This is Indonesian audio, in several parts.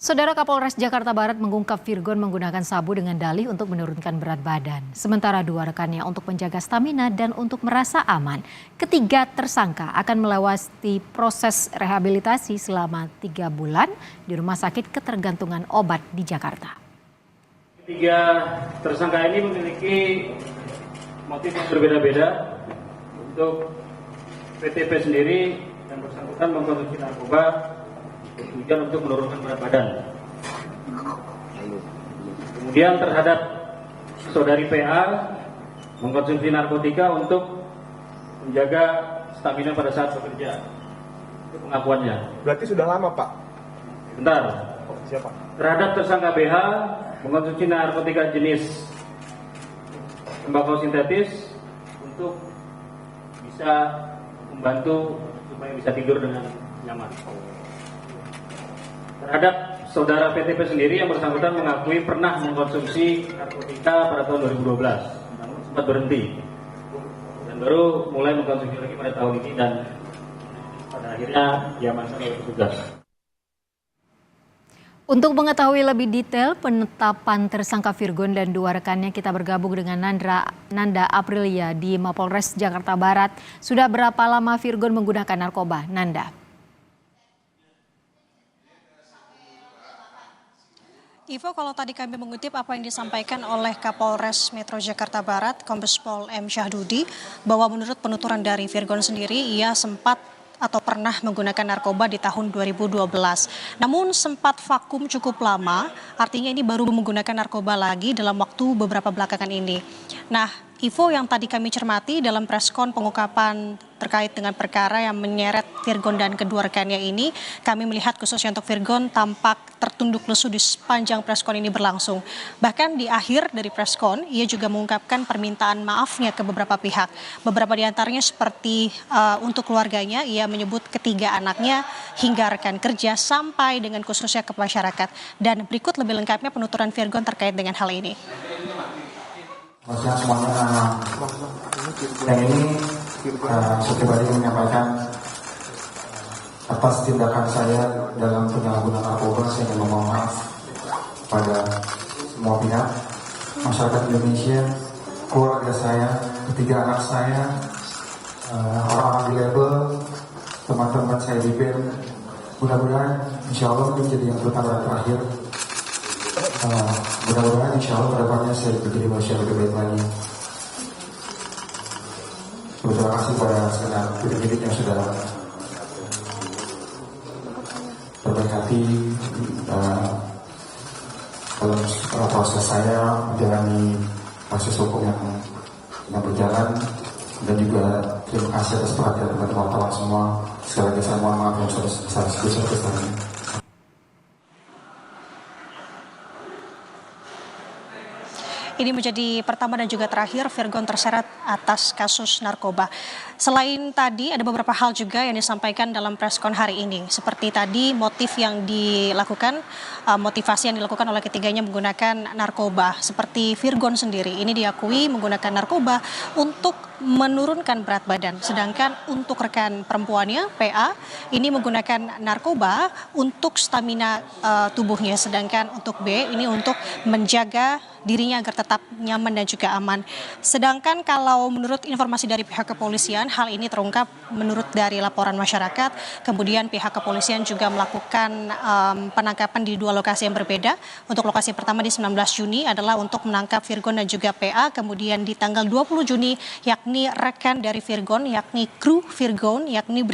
Saudara Kapolres Jakarta Barat mengungkap Virgon menggunakan sabu dengan dalih untuk menurunkan berat badan. Sementara dua rekannya untuk menjaga stamina dan untuk merasa aman. Ketiga tersangka akan melewati proses rehabilitasi selama 3 bulan di Rumah Sakit Ketergantungan Obat di Jakarta. Ketiga tersangka ini memiliki motif yang berbeda-beda. Untuk PTP sendiri yang bersangkutan mengkonsumsi narkoba tujuan untuk menurunkan berat badan. Kemudian terhadap saudari PA mengkonsumsi narkotika untuk menjaga stamina pada saat bekerja. Itu pengakuannya. Berarti sudah lama, Pak? Bentar. Siapa? Terhadap tersangka BH mengkonsumsi narkotika jenis tembakau sintetis untuk bisa membantu supaya bisa tidur dengan nyaman. Terhadap saudara PTP sendiri yang bersangkutan mengakui pernah mengkonsumsi narkotika pada tahun 2012, namun sempat berhenti dan baru mulai mengkonsumsi lagi pada tahun ini dan pada akhirnya diamankan oleh petugas. Untuk mengetahui lebih detail penetapan tersangka Virgon dan dua rekannya, kita bergabung dengan Nanda Aprilia di Mapolres Jakarta Barat. Sudah berapa lama Virgon menggunakan narkoba, Nanda? Ivo, kalau tadi kami mengutip apa yang disampaikan oleh Kapolres Metro Jakarta Barat, Kombes Pol M. Syahdudi, bahwa menurut penuturan dari Virgon sendiri, ia sempat atau pernah menggunakan narkoba di tahun 2012. Namun sempat vakum cukup lama, artinya ini baru menggunakan narkoba lagi dalam waktu beberapa belakangan ini. Nah, Ivo, yang tadi kami cermati dalam preskon pengungkapan terkait dengan perkara yang menyeret Virgon dan kedua rekannya ini, kami melihat khususnya untuk Virgon tampak tertunduk lesu di sepanjang preskon ini berlangsung. Bahkan di akhir dari preskon, ia juga mengungkapkan permintaan maafnya ke beberapa pihak. Beberapa di antaranya seperti untuk keluarganya, ia menyebut ketiga anaknya hingga rekan kerja sampai dengan khususnya ke masyarakat. Dan berikut lebih lengkapnya penuturan Virgon terkait dengan hal ini. Maksudnya semuanya yang ini saya pribadi menyampaikan atas tindakan saya dalam penyalahgunaan narkoba. Saya ingin memohon maaf pada semua pihak, masyarakat Indonesia, keluarga saya, ketiga anak saya, orang-orang di label, teman-teman saya di BEM. Mudah-mudahan insya Allah ini menjadi yang pertama dan terakhir. Mudah-mudahan insya Allah kedepannya saya menjadi manusia lebih baik lagi. Terima kasih pada segenap penyidik yang sudah berbaik hati dalam proses saya menjalani proses hukum yang berjalan, dan juga terima kasih atas perhatian teman-teman wartawan semua. Sekali lagi saya mohon maaf yang sebesar-besarnya. Ini menjadi pertama dan juga terakhir Virgon terseret atas kasus narkoba. Selain tadi ada beberapa hal juga yang disampaikan dalam preskon hari ini. Seperti tadi motif yang dilakukan, motivasi yang dilakukan oleh ketiganya menggunakan narkoba. Seperti Virgon sendiri, ini diakui menggunakan narkoba untuk menurunkan berat badan. Sedangkan untuk rekan perempuannya, PA, ini menggunakan narkoba untuk stamina tubuhnya. Sedangkan untuk B, ini untuk menjaga dirinya agar tetap nyaman dan juga aman. Sedangkan kalau menurut informasi dari pihak kepolisian, hal ini terungkap menurut dari laporan masyarakat. Kemudian pihak kepolisian juga melakukan penangkapan di dua lokasi yang berbeda. Untuk lokasi pertama di 19 Juni adalah untuk menangkap Virgon dan juga PA. Kemudian di tanggal 20 Juni yakni rekan dari Virgon, yakni kru Virgon, yakni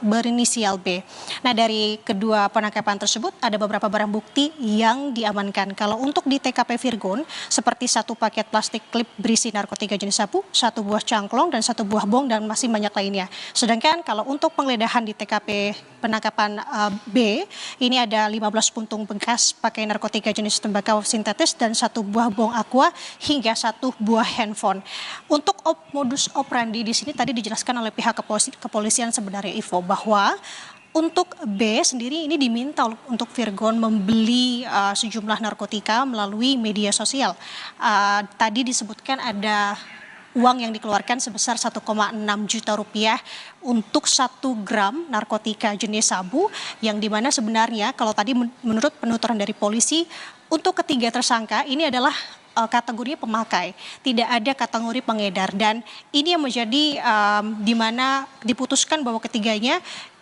berinisial B. Nah, dari kedua penangkapan tersebut ada beberapa barang bukti yang diamankan. Kalau untuk di TKP Virgon, seperti satu paket plastik klip berisi narkotika jenis sabu, satu buah cangklong, dan satu buah bong, dan masih banyak lainnya. Sedangkan kalau untuk penggeledahan di TKP penangkapan B, ini ada 15 puntung bekas pakai narkotika jenis tembakau sintetis dan satu buah bong aqua hingga satu buah handphone. Untuk modus operandi di sini tadi dijelaskan oleh pihak kepolisian sebenarnya, Ivo, bahwa untuk B sendiri ini diminta untuk Virgon membeli sejumlah narkotika melalui media sosial. Tadi disebutkan ada uang yang dikeluarkan sebesar 1,6 juta rupiah untuk 1 gram narkotika jenis sabu, yang dimana sebenarnya kalau tadi menurut penuturan dari polisi, untuk ketiga tersangka ini adalah kategori pemakai, tidak ada kategori pengedar, dan ini yang menjadi di mana diputuskan bahwa ketiganya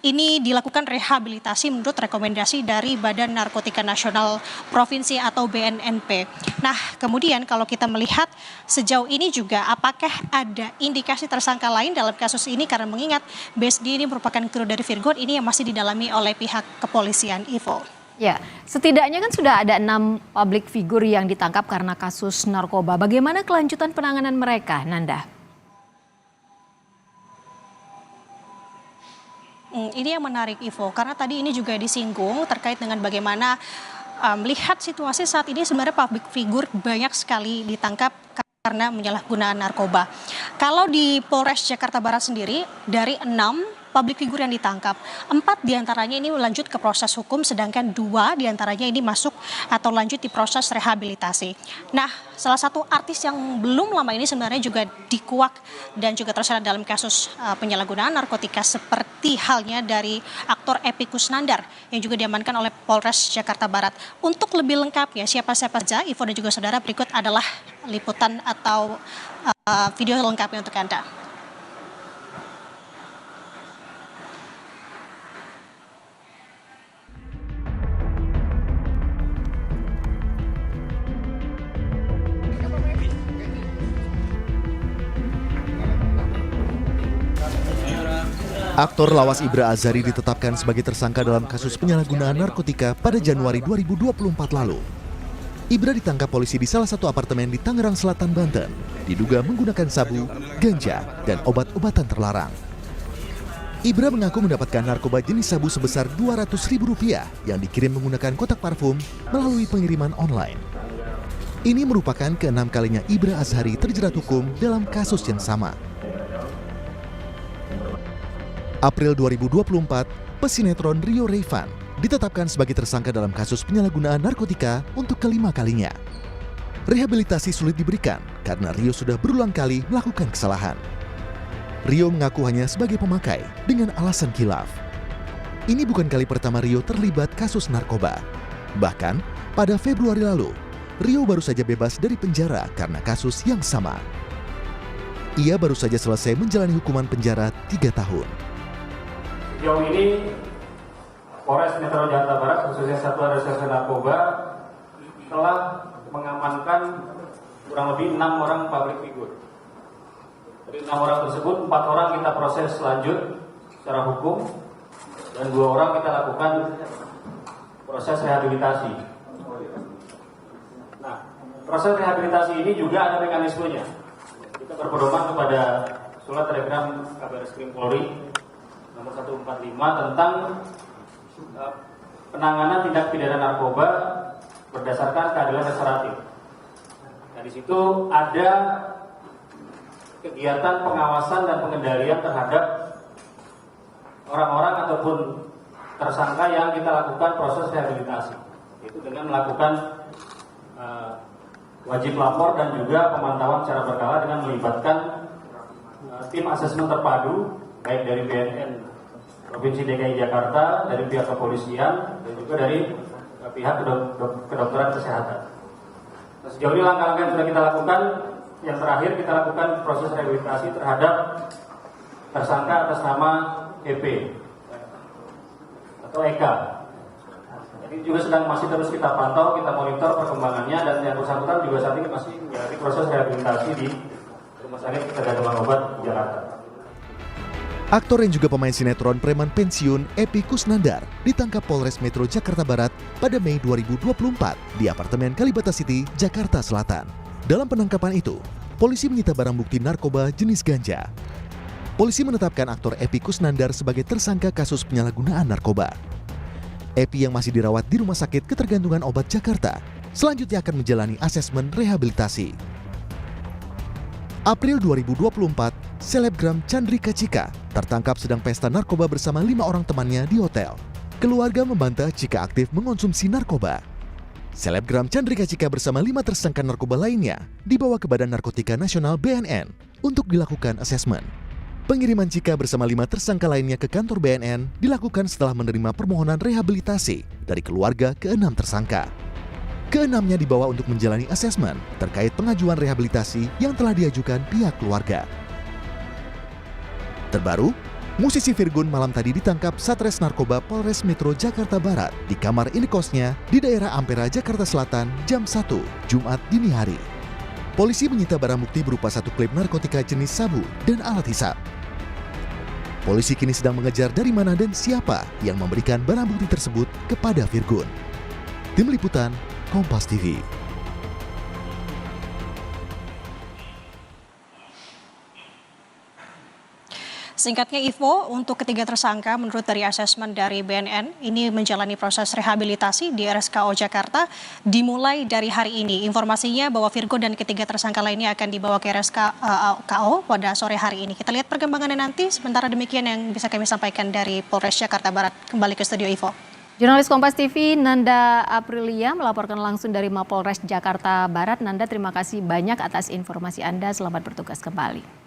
ini dilakukan rehabilitasi menurut rekomendasi dari Badan Narkotika Nasional Provinsi atau BNNP. Nah, kemudian kalau kita melihat sejauh ini juga apakah ada indikasi tersangka lain dalam kasus ini, karena mengingat BSD ini merupakan kru dari Virgon, ini yang masih didalami oleh pihak kepolisian. Ivo. Ya, setidaknya kan sudah ada 6 public figure yang ditangkap karena kasus narkoba. Bagaimana kelanjutan penanganan mereka, Nanda? Ini yang menarik, Ivo, karena tadi ini juga disinggung terkait dengan bagaimana melihat situasi saat ini sebenarnya public figure banyak sekali ditangkap karena menyalahgunaan narkoba. Kalau di Polres Jakarta Barat sendiri, dari 6 public figure yang ditangkap, 4 diantaranya ini lanjut ke proses hukum, sedangkan 2 diantaranya ini masuk atau lanjut di proses rehabilitasi. Nah, salah satu artis yang belum lama ini sebenarnya juga dikuak dan juga terseret dalam kasus penyalahgunaan narkotika, seperti halnya dari aktor Epy Kusnandar yang juga diamankan oleh Polres Jakarta Barat. Untuk lebih lengkapnya siapa-siapa saja, Ivo dan juga saudara, berikut adalah liputan atau video lengkapnya untuk Anda. Aktor lawas Ibra Azhari ditetapkan sebagai tersangka dalam kasus penyalahgunaan narkotika pada Januari 2024 lalu. Ibra ditangkap polisi di salah satu apartemen di Tangerang Selatan, Banten, diduga menggunakan sabu, ganja, dan obat-obatan terlarang. Ibra mengaku mendapatkan narkoba jenis sabu sebesar Rp200.000 yang dikirim menggunakan kotak parfum melalui pengiriman online. Ini merupakan ke-6 kalinya Ibra Azhari terjerat hukum dalam kasus yang sama. April 2024, pesinetron Rio Rayvan ditetapkan sebagai tersangka dalam kasus penyalahgunaan narkotika untuk ke-5 kalinya. Rehabilitasi sulit diberikan karena Rio sudah berulang kali melakukan kesalahan. Rio mengaku hanya sebagai pemakai dengan alasan khilaf. Ini bukan kali pertama Rio terlibat kasus narkoba. Bahkan, pada Februari lalu, Rio baru saja bebas dari penjara karena kasus yang sama. Ia baru saja selesai menjalani hukuman penjara 3 tahun. Sejauh ini, Polres Metro Jakarta Barat, khususnya Satuan Reserse Narkoba, telah mengamankan kurang lebih 6 orang public figure. Dari 6 orang tersebut, 4 orang kita proses lanjut secara hukum, dan 2 orang kita lakukan proses rehabilitasi. Nah, proses rehabilitasi ini juga ada mekanismenya. Kita berpedoman kepada surat telegram Kabaris Krim Polri nomor 145 tentang penanganan tindak pidana narkoba berdasarkan keadilan restoratif. Nah, di situ ada kegiatan pengawasan dan pengendalian terhadap orang-orang ataupun tersangka yang kita lakukan proses rehabilitasi, yaitu dengan melakukan wajib lapor dan juga pemantauan secara berkala dengan melibatkan tim asesmen terpadu baik dari BNN Provinsi DKI Jakarta, dari pihak kepolisian, dan juga dari pihak kedokteran kesehatan. Nah, sejauh ini langkah-langkah yang sudah kita lakukan, yang terakhir kita lakukan proses rehabilitasi terhadap tersangka atas nama EP atau Eka. Jadi juga masih terus kita pantau, kita monitor perkembangannya, dan yang bersangkutan juga saat ini masih menjalani proses rehabilitasi di Rumah Sakit Ketergantungan Obat Jakarta. Aktor yang juga pemain sinetron preman pensiun Epy Kusnandar ditangkap Polres Metro Jakarta Barat pada Mei 2024 di apartemen Kalibata City, Jakarta Selatan. Dalam penangkapan itu, polisi menyita barang bukti narkoba jenis ganja. Polisi menetapkan aktor Epy Kusnandar sebagai tersangka kasus penyalahgunaan narkoba. Epy yang masih dirawat di Rumah Sakit Ketergantungan Obat Jakarta selanjutnya akan menjalani asesmen rehabilitasi. April 2024, selebgram Chandrika Cika tertangkap sedang pesta narkoba bersama 5 orang temannya di hotel. Keluarga membantah Cika aktif mengonsumsi narkoba. Selebgram Chandrika Cika bersama 5 tersangka narkoba lainnya dibawa ke Badan Narkotika Nasional BNN untuk dilakukan asesmen. Pengiriman Cika bersama 5 tersangka lainnya ke kantor BNN dilakukan setelah menerima permohonan rehabilitasi dari keluarga ke-6 tersangka. Ke-6-nya dibawa untuk menjalani asesmen terkait pengajuan rehabilitasi yang telah diajukan pihak keluarga. Terbaru, musisi Virgun malam tadi ditangkap Satres Narkoba Polres Metro Jakarta Barat di kamar indekosnya di daerah Ampera, Jakarta Selatan jam 1 Jumat dini hari. Polisi menyita barang bukti berupa 1 klip narkotika jenis sabu dan alat hisap. Polisi kini sedang mengejar dari mana dan siapa yang memberikan barang bukti tersebut kepada Virgun. Tim Liputan, Kompas TV. Singkatnya Ivo, untuk ketiga tersangka menurut dari asesmen dari BNN ini menjalani proses rehabilitasi di RSKO Jakarta dimulai dari hari ini. Informasinya bahwa Virgo dan ketiga tersangka lainnya akan dibawa ke RSKO pada sore hari ini. Kita lihat perkembangannya nanti. Sementara demikian yang bisa kami sampaikan dari Polres Jakarta Barat. Kembali ke studio Ivo. Jurnalis Kompas TV Nanda Aprilia melaporkan langsung dari Mapolres Jakarta Barat. Nanda, terima kasih banyak atas informasi Anda. Selamat bertugas kembali.